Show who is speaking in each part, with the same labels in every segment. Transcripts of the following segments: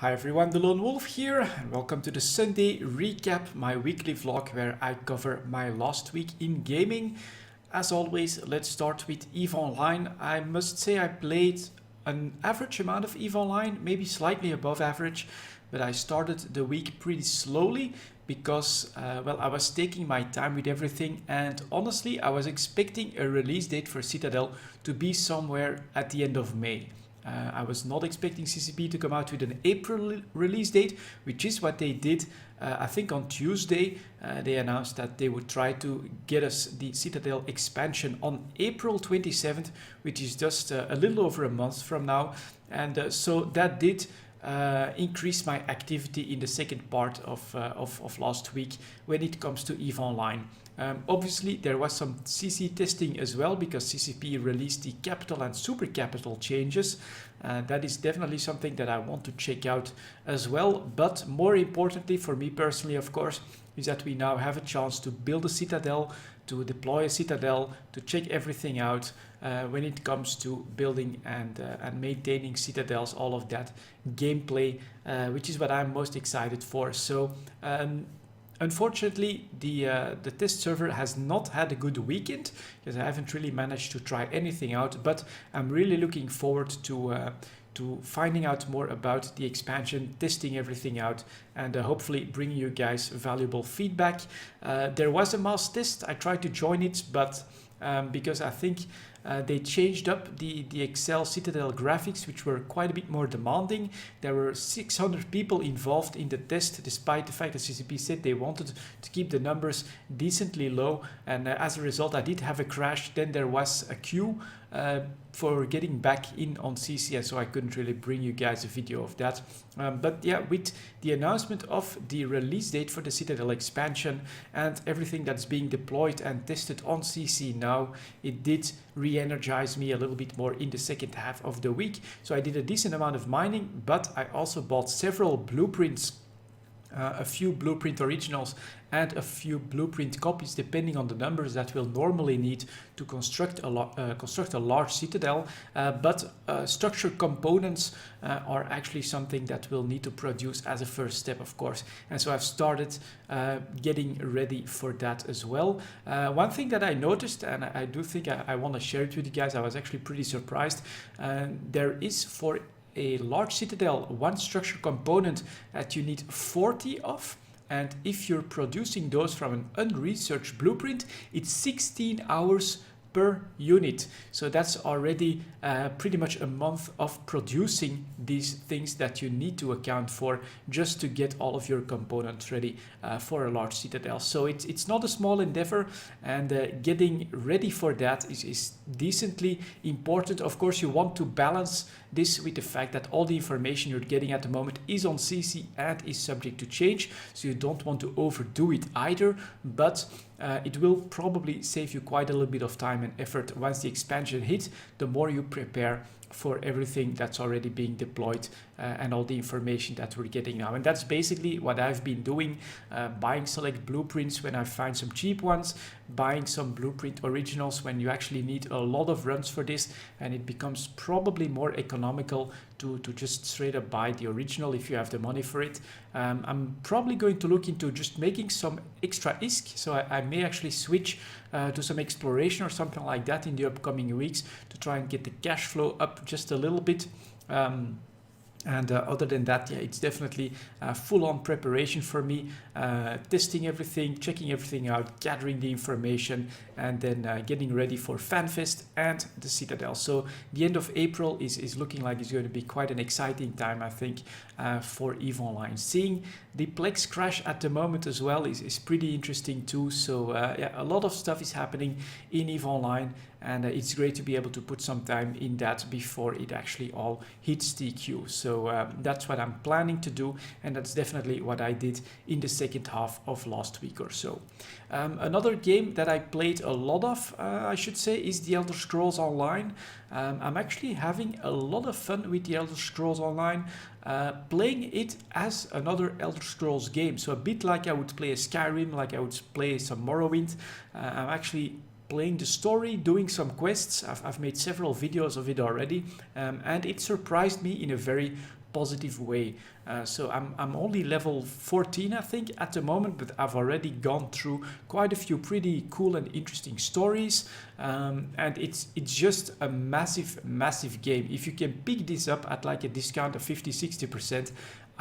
Speaker 1: Hi everyone, the Lone Wolf here, and welcome to the Sunday recap, my weekly vlog where I cover my last week in gaming. As always, let's start with EVE Online. I must say I played an average amount of EVE Online, maybe slightly above average, but I started the week pretty slowly because, I was taking my time with everything, and honestly, I was expecting a release date for Citadel to be somewhere at the end of May. I was not expecting CCP to come out with an April release date, which is what they did. I think on Tuesday they announced that they would try to get us the Citadel expansion on April 27th, which is just a little over a month from now. And so that did increase my activity in the second part of last week when it comes to EVE Online. Obviously, there was some CC testing as well because CCP released the capital and super capital changes. That is definitely something that I want to check out as well. But more importantly for me personally, of course, is that we now have a chance to build a Citadel, to deploy a Citadel, to check everything out when it comes to building and maintaining Citadels, all of that gameplay, which is what I'm most excited for. So unfortunately, the test server has not had a good weekend because I haven't really managed to try anything out, but I'm really looking forward to finding out more about the expansion, testing everything out, and hopefully bringing you guys valuable feedback. There was a mass test. I tried to join it, but because I think they changed up the Excel Citadel graphics, which were quite a bit more demanding. There were 600 people involved in the test, despite the fact that CCP said they wanted to keep the numbers decently low. And as a result, I did have a crash. Then there was a queue for getting back in on CC, and so I couldn't really bring you guys a video of that. But yeah, with the announcement of the release date for the Citadel expansion and everything that's being deployed and tested on CC now, it did re-energize me a little bit more in the second half of the week. So I did a decent amount of mining, but I also bought several blueprints, a few blueprint originals and a few blueprint copies, depending on the numbers that we'll normally need to construct a large Citadel. But structured components are actually something that we'll need to produce as a first step, of course. And so I've started getting ready for that as well. One thing that I noticed, and I do think I want to share it with you guys, I was actually pretty surprised. There is, for a large Citadel, one structure component that you need 40 of, and if you're producing those from an unresearched blueprint, it's 16 hours per unit. So that's already pretty much a month of producing these things that you need to account for just to get all of your components ready for a large Citadel. So it's not a small endeavor, and getting ready for that is decently important. Of course, you want to balance this with the fact that all the information you're getting at the moment is on CC and is subject to change, so you don't want to overdo it either, but it will probably save you quite a little bit of time and effort once the expansion hits, the more you prepare for everything that's already being deployed and all the information that we're getting now. And that's basically what I've been doing, buying select blueprints when I find some cheap ones, buying some blueprint originals when you actually need a lot of runs for this, and it becomes probably more economical to just straight up buy the original if you have the money for it. I'm probably going to look into just making some extra ISK, so I may actually switch to some exploration or something like that in the upcoming weeks to try and get the cash flow up just a little bit. Other than that, yeah, it's definitely full-on preparation for me, testing everything, checking everything out, gathering the information, and then getting ready for FanFest and the Citadel. So the end of April is looking like it's going to be quite an exciting time, I think, for EVE Online. Seeing the Plex crash at the moment as well is pretty interesting too. So yeah, a lot of stuff is happening in EVE Online, and it's great to be able to put some time in that before it actually all hits TQ. So that's what I'm planning to do, and that's definitely what I did in the second half of last week or so. Another game that I played a lot of, I should say, is the Elder Scrolls Online. I'm actually having a lot of fun with the Elder Scrolls Online, playing it as another Elder Scrolls game. So a bit like I would play a Skyrim, like I would play some Morrowind. I'm actually playing the story, doing some quests. I've made several videos of it already, and it surprised me in a very positive way. So I'm only level 14, I think, at the moment, but I've already gone through quite a few pretty cool and interesting stories. And it's just a massive game. If you can pick this up at like a discount of 50-60%,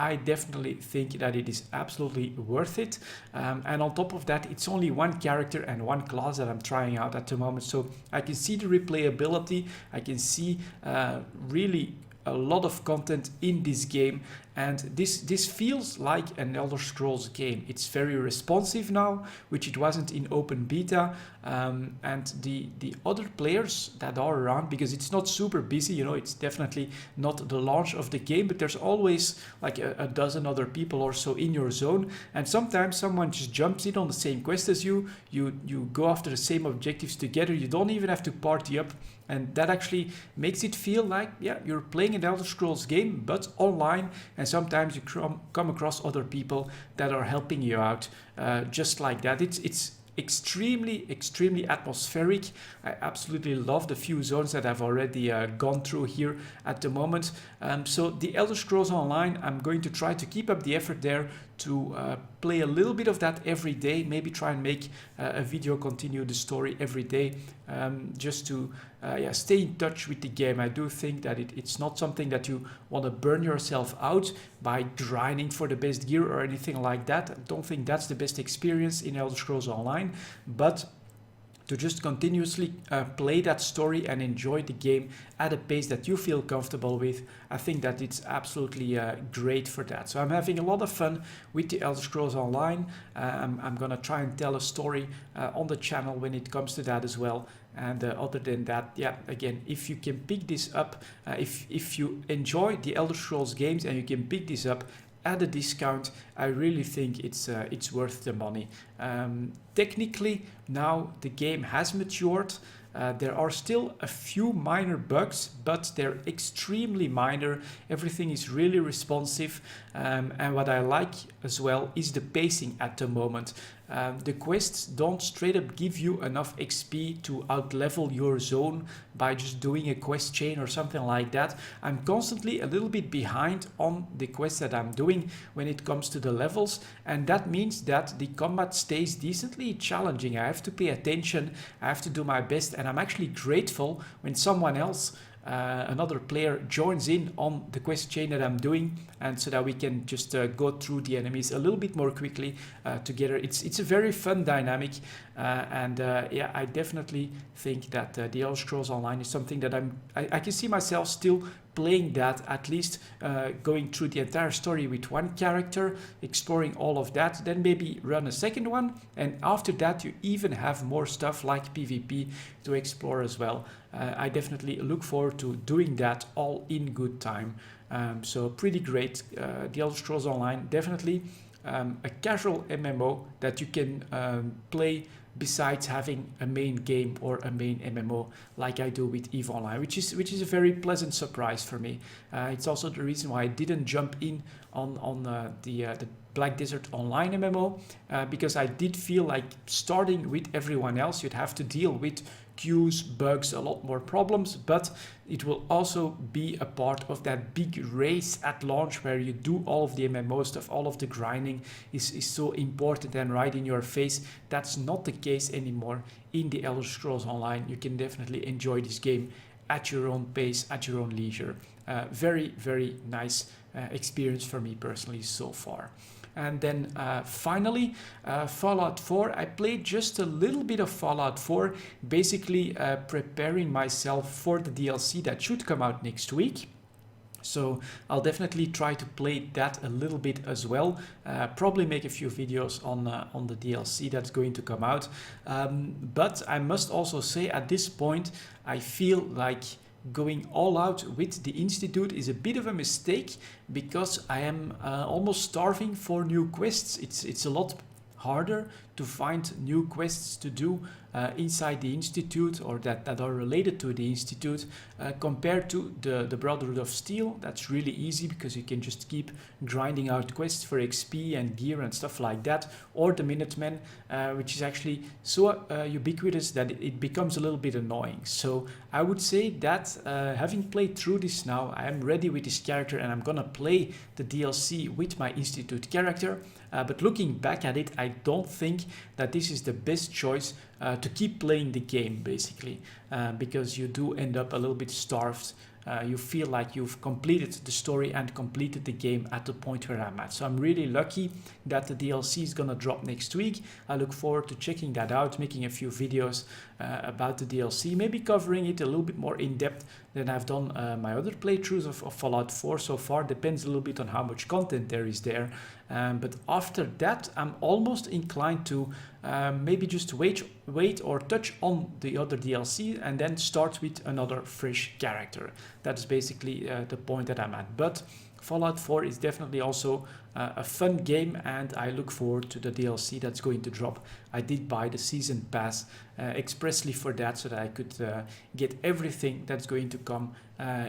Speaker 1: I definitely think that it is absolutely worth it. And on top of that, it's only one character and one class that I'm trying out at the moment. So I can see the replayability. I can see really a lot of content in this game, and this feels like an Elder Scrolls game. It's very responsive now, which it wasn't in open beta, and the other players that are around, because it's not super busy, you know, it's definitely not the launch of the game, but there's always like a dozen other people or so in your zone, and sometimes someone just jumps in on the same quest as you go after the same objectives together. You don't even have to party up. And that actually makes it feel like, yeah, you're playing an Elder Scrolls game, but online. And sometimes you come across other people that are helping you out, just like that. It's extremely atmospheric. I absolutely love the few zones that I've already gone through here at the moment. So the Elder Scrolls Online, I'm going to try to keep up the effort there to play a little bit of that every day, maybe try and make a video continue the story every day, just to stay in touch with the game. I do think that it's not something that you want to burn yourself out by grinding for the best gear or anything like that. I don't think that's the best experience in Elder Scrolls Online, but to just continuously play that story and enjoy the game at a pace that you feel comfortable with. I think that it's absolutely great for that. So I'm having a lot of fun with the Elder Scrolls Online. I'm gonna try and tell a story on the channel when it comes to that as well. And other than that, yeah, again, if you can pick this up, if you enjoy the Elder Scrolls games and you can pick this up at a discount, I really think it's worth the money. Technically, now the game has matured. There are still a few minor bugs, but they're extremely minor. Everything is really responsive, and what I like as well is the pacing at the moment. The quests don't straight up give you enough XP to outlevel your zone by just doing a quest chain or something like that. I'm constantly a little bit behind on the quests that I'm doing when it comes to the levels, and that means that the combat stays decently challenging. I have to pay attention, I have to do my best, and I'm actually grateful when someone else, another player, joins in on the quest chain that I'm doing, and so that we can just go through the enemies a little bit more quickly together. It's a very fun dynamic, and yeah, I definitely think that the Elder Scrolls Online is something that I can see myself still playing that, at least going through the entire story with one character, exploring all of that, then maybe run a second one, and after that you even have more stuff like PvP to explore as well. I definitely look forward to doing that all in good time. So pretty great. The Elder Scrolls Online, definitely a casual MMO that you can play besides having a main game or a main MMO like I do with EVE Online, which is a very pleasant surprise for me. It's also the reason why I didn't jump in on the Black Desert Online MMO, because I did feel like starting with everyone else, you'd have to deal with queues, bugs, a lot more problems, but it will also be a part of that big race at launch where you do all of the MMO stuff. All of the grinding is so important and right in your face. That's not the case anymore in the Elder Scrolls Online. You can definitely enjoy this game at your own pace, at your own leisure. Very nice experience for me personally so far. And then finally, Fallout 4. I played just a little bit of Fallout 4, basically preparing myself for the DLC that should come out next week. So I'll definitely try to play that a little bit as well. Probably make a few videos on the DLC that's going to come out. But I must also say, at this point, I feel like going all out with the Institute is a bit of a mistake, because I am almost starving for new quests. It's a lot harder to find new quests to do inside the Institute, or that are related to the Institute, compared to the Brotherhood of Steel. That's really easy because you can just keep grinding out quests for XP and gear and stuff like that, or the Minutemen, which is actually so ubiquitous that it becomes a little bit annoying. So I would say that having played through this now, I am ready with this character and I'm gonna play the DLC with my Institute character. But looking back at it, I don't think that this is the best choice to keep playing the game, basically, because you do end up a little bit starved. You feel like you've completed the story and completed the game at the point where I'm at. So I'm really lucky that the DLC is gonna drop next week. I look forward to checking that out, making a few videos about the DLC, maybe covering it a little bit more in depth than I've done my other playthroughs of Fallout 4 so far. Depends a little bit on how much content there is there. But after that, I'm almost inclined to maybe just wait or touch on the other DLC and then start with another fresh character. That's basically the point that I'm at. But Fallout 4 is definitely also a fun game, and I look forward to the DLC that's going to drop. I did buy the season pass expressly for that, so that I could get everything that's going to come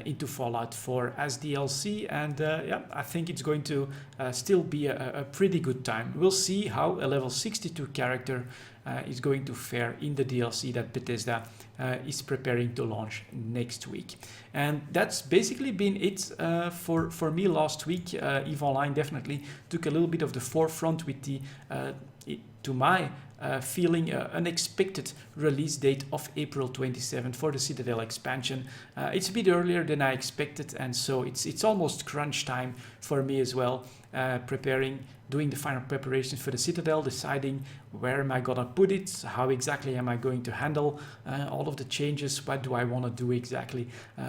Speaker 1: into Fallout 4 as DLC, and yeah, I think it's going to still be a pretty good time. We'll see how a level 62 character is going to fare in the DLC that Bethesda is preparing to launch next week. And that's basically been it for me last week. EVE Online definitely took a little bit of the forefront with the, to my feeling, unexpected release date of April 27 for the Citadel expansion. It's a bit earlier than I expected, and so it's almost crunch time for me as well, doing the final preparations for the Citadel, deciding where am I gonna put it, how exactly am I going to handle all of the changes, what do I want to do exactly.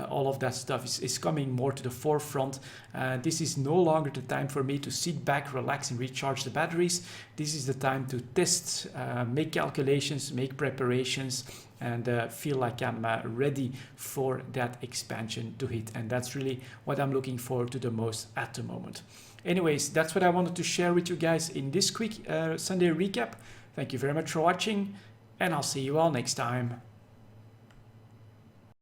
Speaker 1: All of that stuff is coming more to the forefront. This is no longer the time for me to sit back, relax and recharge the batteries. This is the time to test, make calculations, make preparations, and feel like I'm ready for that expansion to hit. And that's really what I'm looking forward to the most at the moment. Anyways, that's what I wanted to share with you guys in this quick Sunday recap. Thank you very much for watching, and I'll see you all next time.